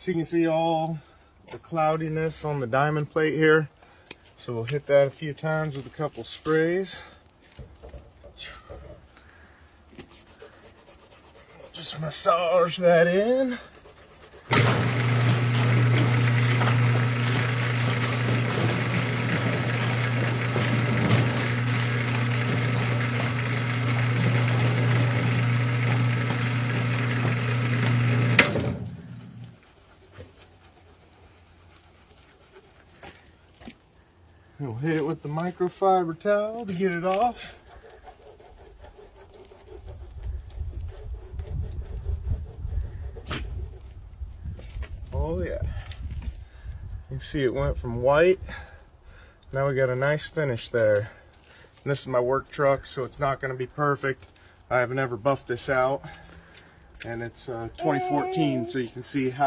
So you can see all the cloudiness on the diamond plate here. So we'll hit that a few times with a couple sprays. Just massage that in. We'll hit it with the microfiber towel to get it off. Oh yeah. You can see it went from white. Now we got a nice finish there. And this is my work truck, so it's not going to be perfect. I have never buffed this out. And it's 2014, so you can see how